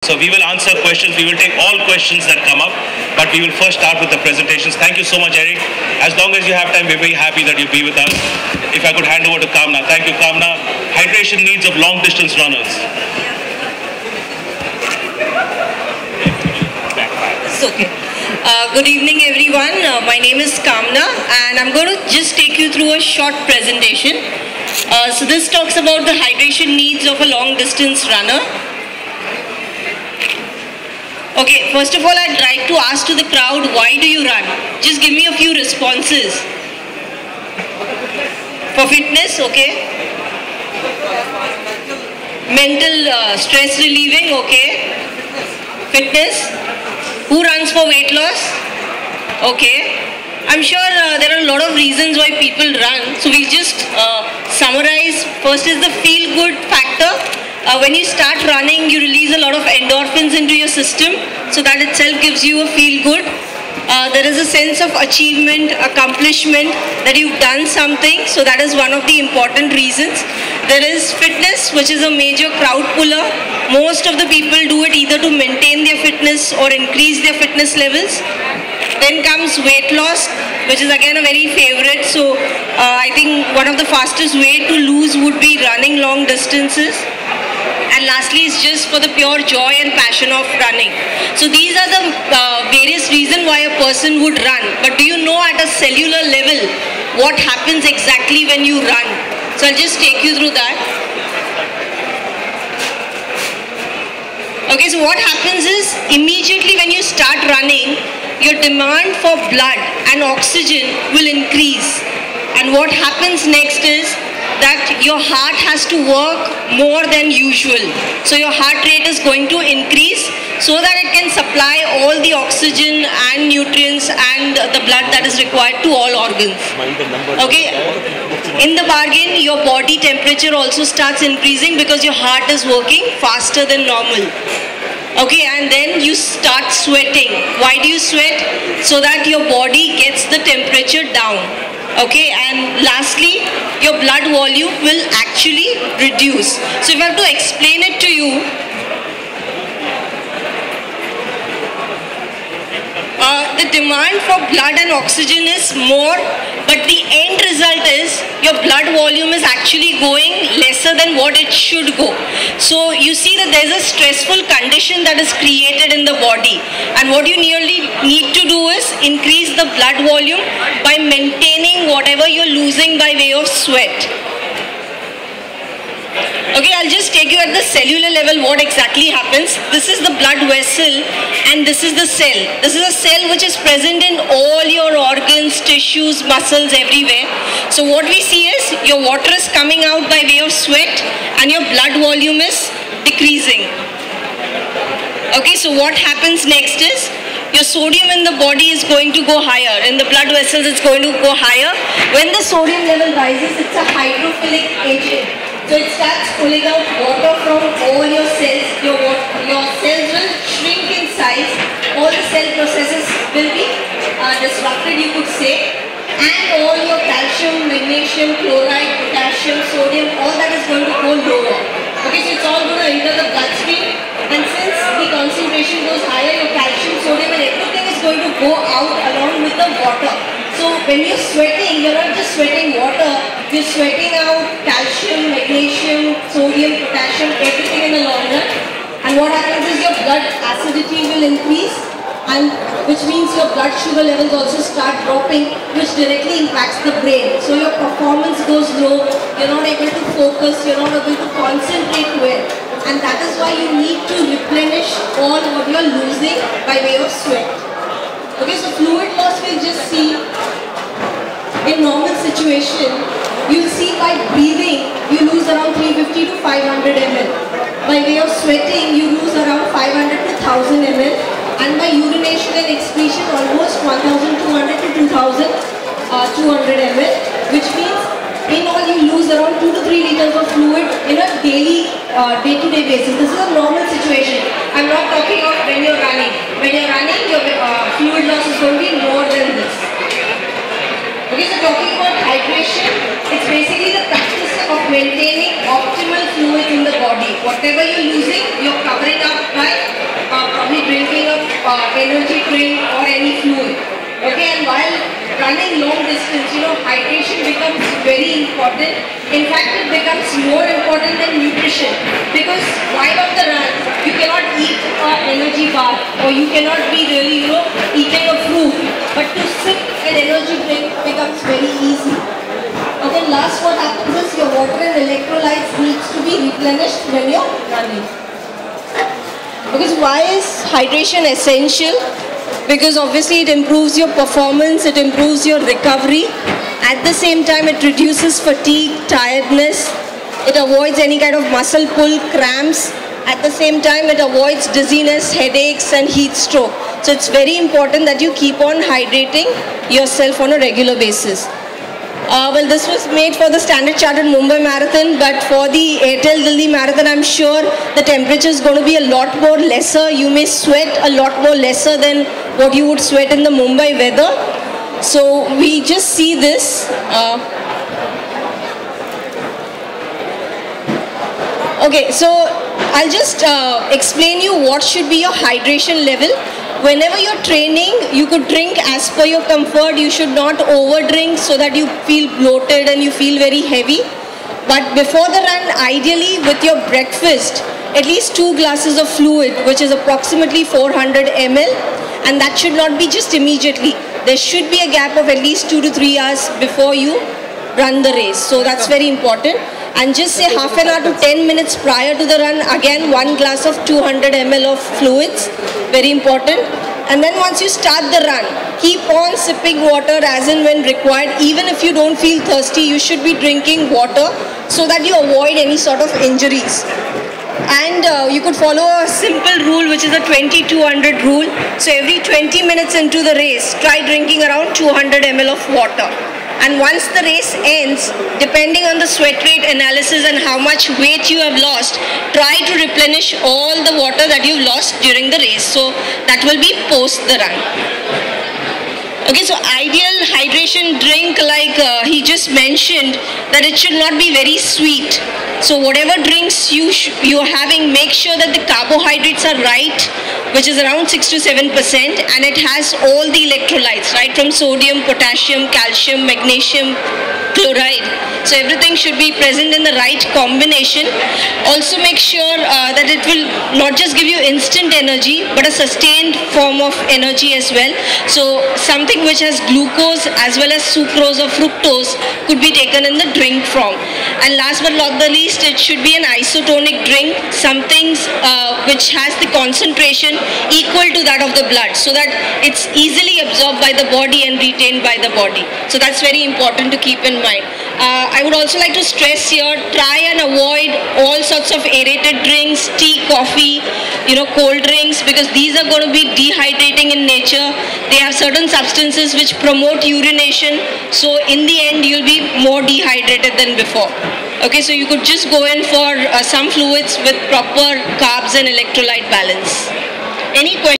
So we will answer questions, we will take all questions that come up, but we will first start with the presentations. Thank you so much, Eric. As long as you have time, we're very happy that you'll be with us. If I could hand over to Kamna. Thank you, Kamna. Hydration needs of long distance runners. It's okay. Good evening, everyone. My name is Kamna, and I'm going to just take you through a short presentation. So this talks about the hydration needs of a long distance runner. Okay, first of all, I'd like to ask to the crowd, why do you run? Just give me a few responses. For fitness, okay. Mental stress relieving, okay. Fitness. Who runs for weight loss? Okay. I'm sure there are a lot of reasons why people run. So we'll just summarize. First is the feel-good factor. When you start running, you release a lot of endorphins into your system. So that itself gives you a feel-good. There is a sense of achievement, accomplishment, that you've done something. So that is one of the important reasons. There is fitness, which is a major crowd puller. Most of the people do it either to maintain their fitness or increase their fitness levels. Then comes weight loss, which is again a very favorite. So I think one of the fastest way to lose would be running long distances. And lastly is just for the pure joy and passion of running. So these are the various reasons why a person would run. But do you know at a cellular level what happens exactly when you run? So I'll just take you through that. Okay, so what happens is immediately when you start running, your demand for blood and oxygen will increase. And what happens next is that your heart has to work more than usual. So your heart rate is going to increase so that it can supply all the oxygen and nutrients and the blood that is required to all organs. Okay. In the bargain, your body temperature also starts increasing because your heart is working faster than normal. Okay, and then you start sweating. Why do you sweat? So that your body gets the temperature down. Okay, and lastly, your blood volume will actually reduce. So if I have to explain it to you, the demand for blood and oxygen is more, but the end result is your blood volume is actually going lesser than what it should go. So you see that there's a stressful condition that is created in the body, and what you nearly need to do is increase the blood volume by maintaining whatever you're losing by way of sweat. Okay, I'll just take you at the cellular level what exactly happens. This is the blood vessel and this is the cell. This is a cell which is present in all your organs, tissues, muscles, everywhere. So what we see is your water is coming out by way of sweat and your blood volume is decreasing. Okay, so what happens next is your sodium in the body is going to go higher. In the blood vessels it's going to go higher. When the sodium level rises, it's a hydrophilic agent. So it starts pulling out water from all your cells. Your cells will shrink in size. All the cell processes will be disrupted, you could say. And all your calcium, magnesium, chloride, potassium, sodium, all that is going to go lower. Okay, so it's all going to enter the bloodstream. And since the concentration goes higher, your calcium, sodium and everything is going to go out along with the water. So when you're sweating, you're not just sweating water, you're sweating out calcium, magnesium, sodium, potassium, everything in the long run. And what happens is your blood acidity will increase, and which means your blood sugar levels also start dropping, which directly impacts the brain. So your performance goes low, you're not able to focus, you're not able to concentrate well. And that is why you need to replenish all what you're losing by way of sweat. Okay, so fluid loss we'll just see in normal situation. You'll see by breathing, you lose around 350 to 500 ml. By way of sweating, you lose around 500 to 1000 ml. And by urination and excretion, almost 1200 to 2200 ml. Which means, in all, you lose around 2 to 3 liters of fluid in a daily, day-to-day basis. This is a normal situation. I'm not talking of when you're running. When you're running, your fluid loss is going to be more than this. Okay, Okay, so talking about hydration, it's basically the practice of maintaining optimal fluid in the body. Whatever you're using, you're covering up by probably drinking a energy drink or any fluid. Okay, and while running long distance, hydration becomes very important. In fact, it becomes more important than nutrition, because while on the run, you cannot eat an energy bar or you cannot be really, eating a fruit. But to sip an energy drink becomes very easy. And then last, what happens is your water and electrolytes needs to be replenished when you're running. Because why is hydration essential? Because obviously it improves your performance, it improves your recovery. At the same time, it reduces fatigue, tiredness. It avoids any kind of muscle pull, cramps. At the same time, it avoids dizziness, headaches and heat stroke. So it's very important that you keep on hydrating yourself on a regular basis. Well, this was made for the Standard Chartered Mumbai Marathon, but for the Airtel Delhi Marathon, I'm sure the temperature is going to be a lot more lesser. You may sweat a lot more lesser than what you would sweat in the Mumbai weather. So we just see this. Okay, so I'll just explain you what should be your hydration level. Whenever you're training, you could drink as per your comfort. You should not overdrink so that you feel bloated and you feel very heavy. But before the run, ideally with your breakfast, at least 2 glasses of fluid, which is approximately 400 ml, and that should not be just immediately. There should be a gap of at least 2 to 3 hours before you run the race. So that's very important. And just say half an hour to 10 minutes prior to the run, again 1 glass of 200 ml of fluids, very important. And then once you start the run, keep on sipping water as and when required. Even if you don't feel thirsty, you should be drinking water so that you avoid any sort of injuries. And you could follow a simple rule, which is a 20-200 rule. So every 20 minutes into the race, try drinking around 200 ml of water. And once the race ends, depending on the sweat rate analysis and how much weight you have lost, try to replenish all the water that you've lost during the race. So that will be post the run. Okay, so ideal hydration drink, like he just mentioned, that it should not be very sweet. So whatever drinks you're having, make sure that the carbohydrates are right, which is around 6 to 7%, and it has all the electrolytes, right, from sodium, potassium, calcium, magnesium, chloride. So everything should be present in the right combination. Also make sure that it will not just give you instant energy, but a sustained form of energy as well. So something which has glucose as well as sucrose or fructose could be taken in the drink form. And last but not the least, it should be an isotonic drink, something which has the concentration equal to that of the blood, so that it's easily absorbed by the body and retained by the body. So that's very important to keep in mind. I would also like to stress here, try and avoid all sorts of aerated drinks, tea, coffee, cold drinks, because these are going to be dehydrating in nature. They have certain substances which promote urination. So in the end, you'll be more dehydrated than before. Okay, so you could just go in for some fluids with proper carbs and electrolyte balance. Any questions?